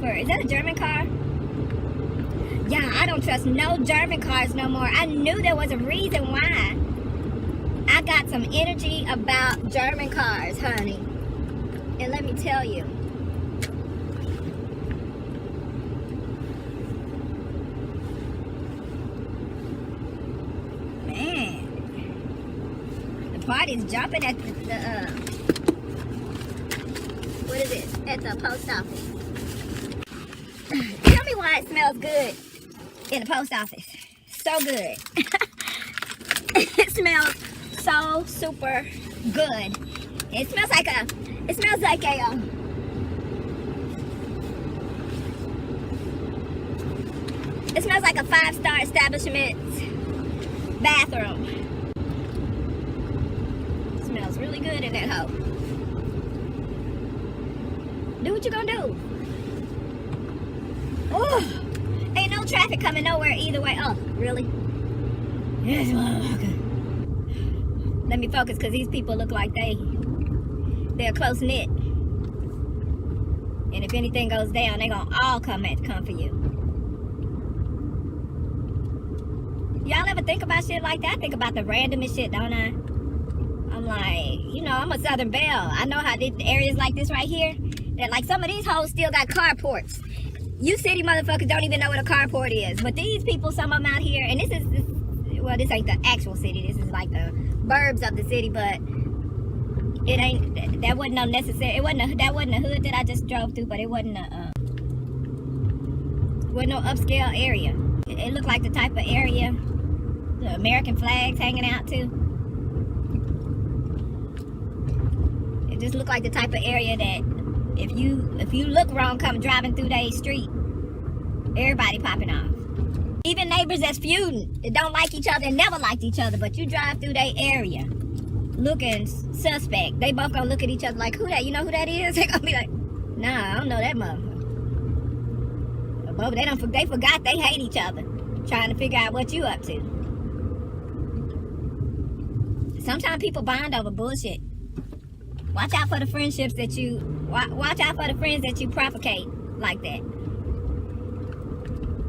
super. Is that a German car? Yeah, I don't trust no German cars no more. I knew there was a reason why. I got some energy about German cars, honey. And let me tell you. Man. The party's jumping at the what is it? At the post office. Tell me why it smells good in the post office. So good. It smells so super good. It smells like a it smells like a it smells like a 5-star establishment's bathroom. It smells really good in that hoe. Do what you gonna do. Oh, ain't no traffic coming nowhere either way. Oh, really? Yes, motherfucker. Let me focus, because these people look like they're close knit. And if anything goes down, they're gonna all come for you. Y'all ever think about shit like that? I think about the randomest shit, don't I? I'm like, you know, I'm a Southern Belle. I know how areas like this right here, that like some of these hoes still got carports. You city motherfuckers don't even know what a carport is. But these people, some of them out here, and this ain't the actual city. This is like the burbs of the city, but it ain't, that wasn't no necessary, that wasn't a hood that I just drove through, but it wasn't no upscale area. It looked like the type of area the American flags hanging out to. It just looked like the type of area that if you look wrong come driving through their street, everybody popping off. Even neighbors that's feuding, that don't like each other and never liked each other, but you drive through their area looking suspect. They both gonna look at each other like, who that? You know who that is? They gonna be like, nah, I don't know that motherfucker. But they forgot they hate each other, trying to figure out what you up to. Sometimes people bond over bullshit. Watch out for the friendships that watch out for the friends that you propagate like that.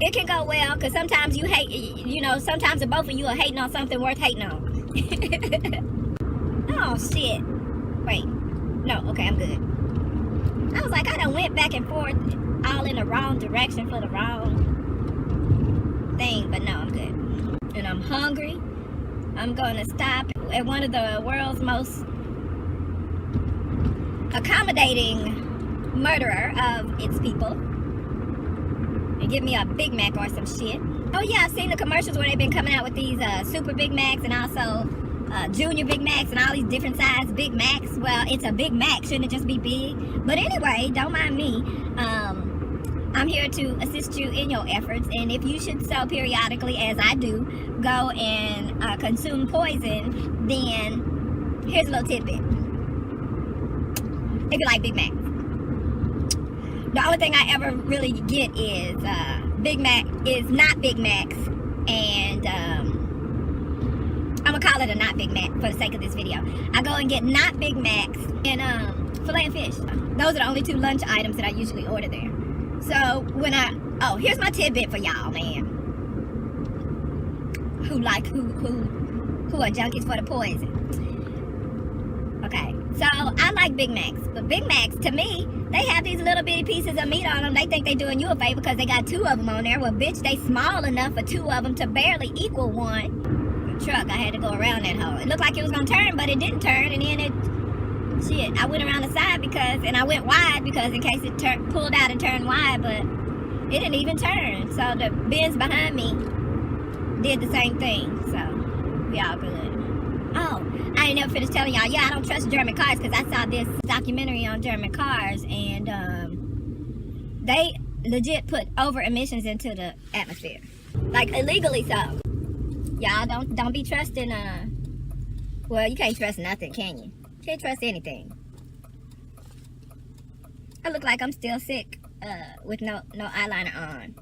It can go well, because sometimes you hate, you know, sometimes the both of you are hating on something worth hating on. Oh, shit. Wait. No, okay, I'm good. I was like, I done went back and forth all in the wrong direction for the wrong thing, but no, I'm good. And I'm hungry. I'm going to stop at one of the world's most accommodating murderer of its people and give me a Big Mac or some shit. Oh yeah, I've seen the commercials where they've been coming out with these super Big Macs and also junior Big Macs and all these different size Big Macs. Well, it's a Big Mac, shouldn't it just be big? But anyway, don't mind me. I'm here to assist you in your efforts, and if you should so periodically, as I do, go and consume poison, then here's a little tidbit. If you like Big Macs. The only thing I ever really get is Big Mac is not Big Macs, and I'm gonna call it a not Big Mac for the sake of this video. I go and get not Big Macs and filet and fish. Those are the only two lunch items that I usually order there. So when here's my tidbit for y'all, man, who are junkies for the poison. Okay, so I like Big Macs, but Big Macs, to me, they have these little bitty pieces of meat on them. They think they doing you a favor because they got 2 of them on there. Well, bitch, they small enough for 2 of them to barely equal one. The truck, I had to go around that hole. It looked like it was gonna turn, but it didn't turn, and then I went around the side and I went wide because in case it pulled out and turned wide, but it didn't even turn. So the bins behind me did the same thing, so we all good. Oh, I ain't never finished telling y'all, yeah, I don't trust German cars because I saw this documentary on German cars, and they legit put over emissions into the atmosphere, like illegally so. Y'all don't be trusting. Well, you can't trust nothing, can you? Can't trust anything. I look like I'm still sick with no eyeliner on.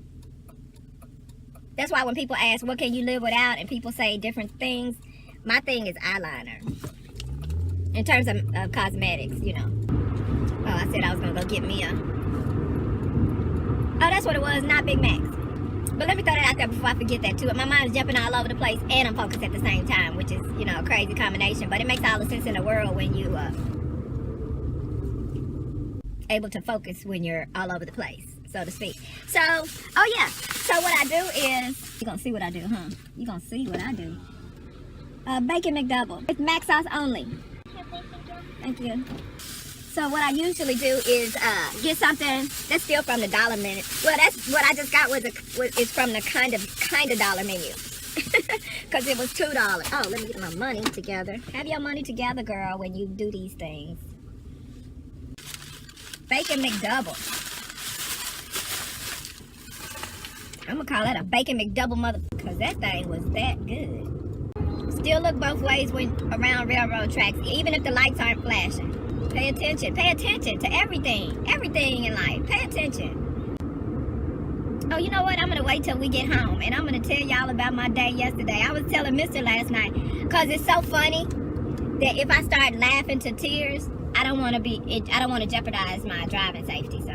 That's why when people ask, what can you live without? And people say different things. My thing is eyeliner. In terms of cosmetics, you know. Oh, I said I was going to go get me that's what it was, not Big Macs. But let me throw that out there before I forget that too. My mind is jumping all over the place and I'm focused at the same time, which is, you know, a crazy combination. But it makes all the sense in the world when you able to focus when you're all over the place, so to speak. So, oh yeah. So what I do is, you're gonna see what I do, huh? You're gonna see what I do. Bacon McDouble. It's mac sauce only. Thank you. So what I usually do is get something that's still from the dollar menu. Well, that's what I just got is from the kind of dollar menu. Because it was $2. Oh, let me get my money together. Have your money together, girl, when you do these things. Bacon McDouble. I'm gonna call that a Bacon McDouble because that thing was that good. Still look both ways when around railroad tracks, even if the lights aren't flashing. Pay attention to everything in life. Pay attention. Oh, you know what? I'm gonna wait till we get home and I'm gonna tell y'all about my day yesterday. I was telling Mr. last night, cause it's so funny that if I start laughing to tears, I don't want to jeopardize my driving safety. So,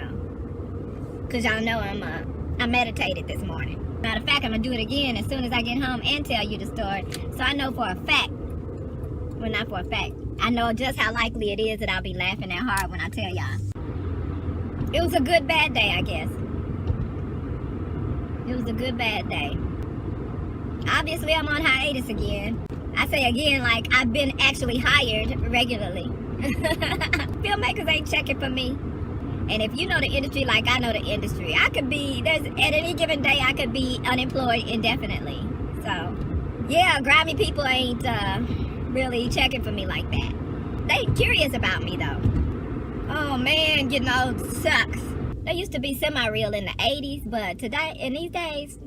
cause y'all know I meditated this morning. Matter of fact, I'm gonna do it again as soon as I get home and tell you the story. So I know for a fact, well, not for a fact, I know just how likely it is that I'll be laughing that hard when I tell y'all. It was a good bad day, I guess. It was a good bad day. Obviously, I'm on hiatus again. I say again like I've been actually hired regularly. Filmmakers ain't checking for me. And if you know the industry like I know the industry, at any given day, I could be unemployed indefinitely. So, yeah, grimy people ain't really checking for me like that. They curious about me though. Oh man, getting old sucks. They used to be semi-real in the 80s, but today, in these days,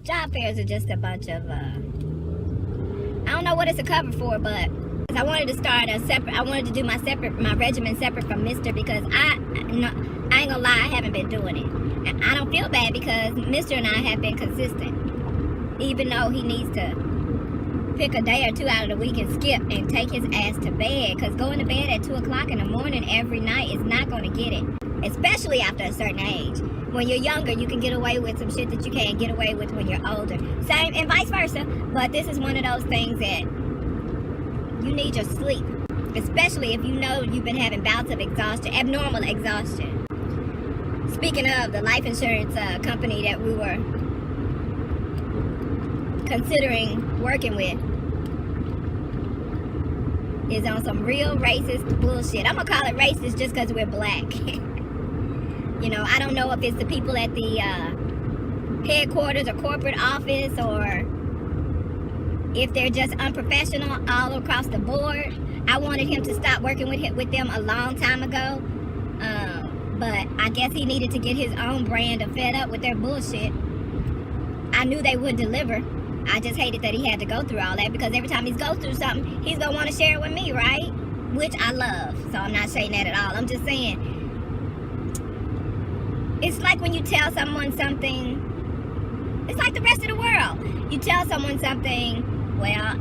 job fairs are just a bunch of, I don't know what it's a cover for, but I wanted to start I wanted to do my regimen separate from Mr. because I ain't gonna lie, I haven't been doing it. And I don't feel bad because Mr. and I have been consistent. Even though he needs to pick a day or two out of the week and skip and take his ass to bed, because going to bed at 2 o'clock in the morning every night is not going to get it, especially after a certain age. When you're younger, you can get away with some shit that you can't get away with when you're older. Same and vice versa, but this is one of those things that you need your sleep, especially if you know you've been having bouts of exhaustion, abnormal exhaustion. Speaking of the life insurance company that we were considering working with, is on some real racist bullshit. I'm gonna call it racist just because we're black. You know, I don't know if it's the people at the headquarters or corporate office, or if they're just unprofessional all across the board. I wanted him to stop working with them a long time ago, but I guess he needed to get his own brand of fed up with their bullshit. I knew they would deliver. I just hated that he had to go through all that, because every time he goes through something, he's going to want to share it with me, right? Which I love. So I'm not saying that at all. I'm just saying, it's like when you tell someone something, it's like the rest of the world. You tell someone something, well,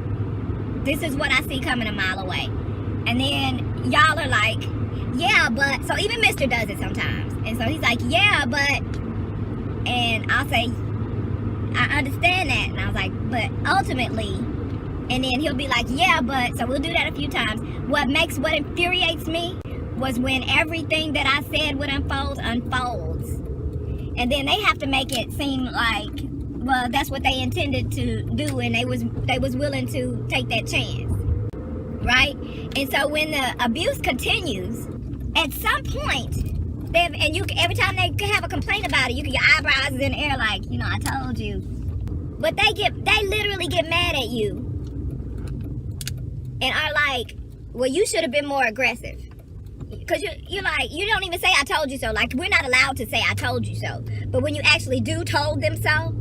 this is what I see coming a mile away. And then y'all are like, yeah, but, so even Mr. does it sometimes. And so he's like, yeah, but, and I'll say, I understand that. And I was like, but ultimately, and then he'll be like, yeah, but, so we'll do that a few times. What infuriates me was when everything that I said would unfolds. And then they have to make it seem like, well, that's what they intended to do, and they was willing to take that chance, right? And so when the abuse continues, at some point, every time they have a complaint about it, your eyebrows is in the air like, you know, I told you. But they literally get mad at you and are like, well, you should have been more aggressive. Because you're like, you don't even say I told you so. Like, we're not allowed to say I told you so. But when you actually told them so,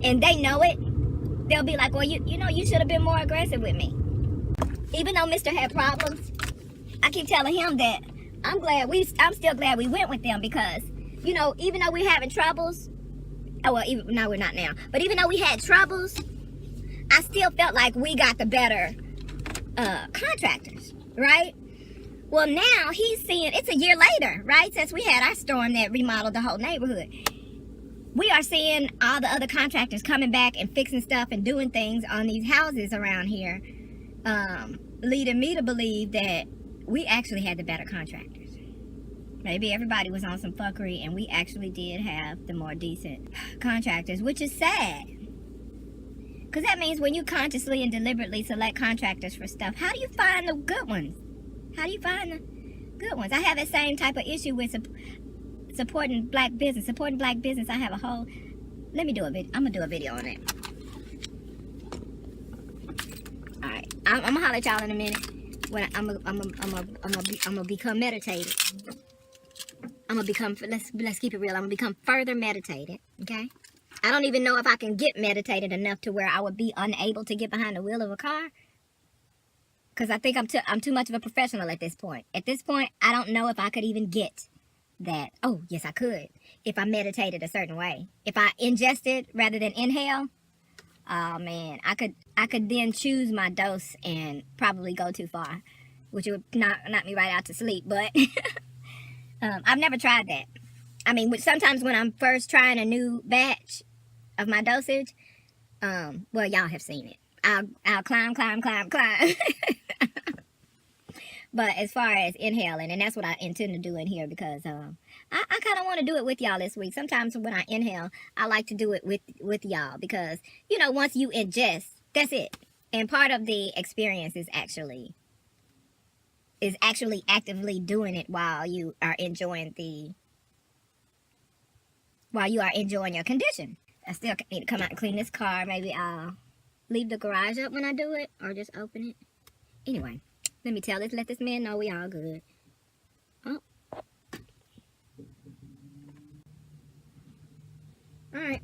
and they know it, they'll be like, well, you know, you should have been more aggressive with me. Even though Mr. had problems, I keep telling him that I'm still glad we went with them, because, you know, even though we're having troubles, no, we're not now, but even though we had troubles, I still felt like we got the better contractors, right? Well, now he's seeing, it's a year later, right? Since we had our storm that remodeled the whole neighborhood. We are seeing all the other contractors coming back and fixing stuff and doing things on these houses around here, leading me to believe that we actually had the better contractors. Maybe everybody was on some fuckery and we actually did have the more decent contractors, which is sad. Because that means when you consciously and deliberately select contractors for stuff, how do you find the good ones? How do you find the good ones? I have the same type of issue with supporting black business. Supporting black business, I have a whole... Let me do a video. I'm going to do a video on it. Alright. I'm going to holler at y'all in a minute. When I'm gonna become meditated. I'm going to become... Let's keep it real. I'm going to become further meditated. Okay? I don't even know if I can get meditated enough to where I would be unable to get behind the wheel of a car. Because I think I'm too much of a professional at this point. At this point, I don't know if I could even get that. Oh, yes, I could. If I meditated a certain way. If I ingested rather than inhale. Oh, man. I could then choose my dose and probably go too far. Which would knock me right out to sleep. But I've never tried that. I mean, sometimes when I'm first trying a new batch of my dosage. Well, y'all have seen it. I'll climb. But as far as inhaling, and that's what I intend to do in here because I kind of want to do it with y'all this week. Sometimes when I inhale, I like to do it with y'all because, you know, once you ingest, that's it. And part of the experience is actually actively doing it while you are enjoying your condition. I still need to come out and clean this car. Maybe I'll leave the garage up when I do it or just open it. Anyway, let this man know we all good. Oh. Alright.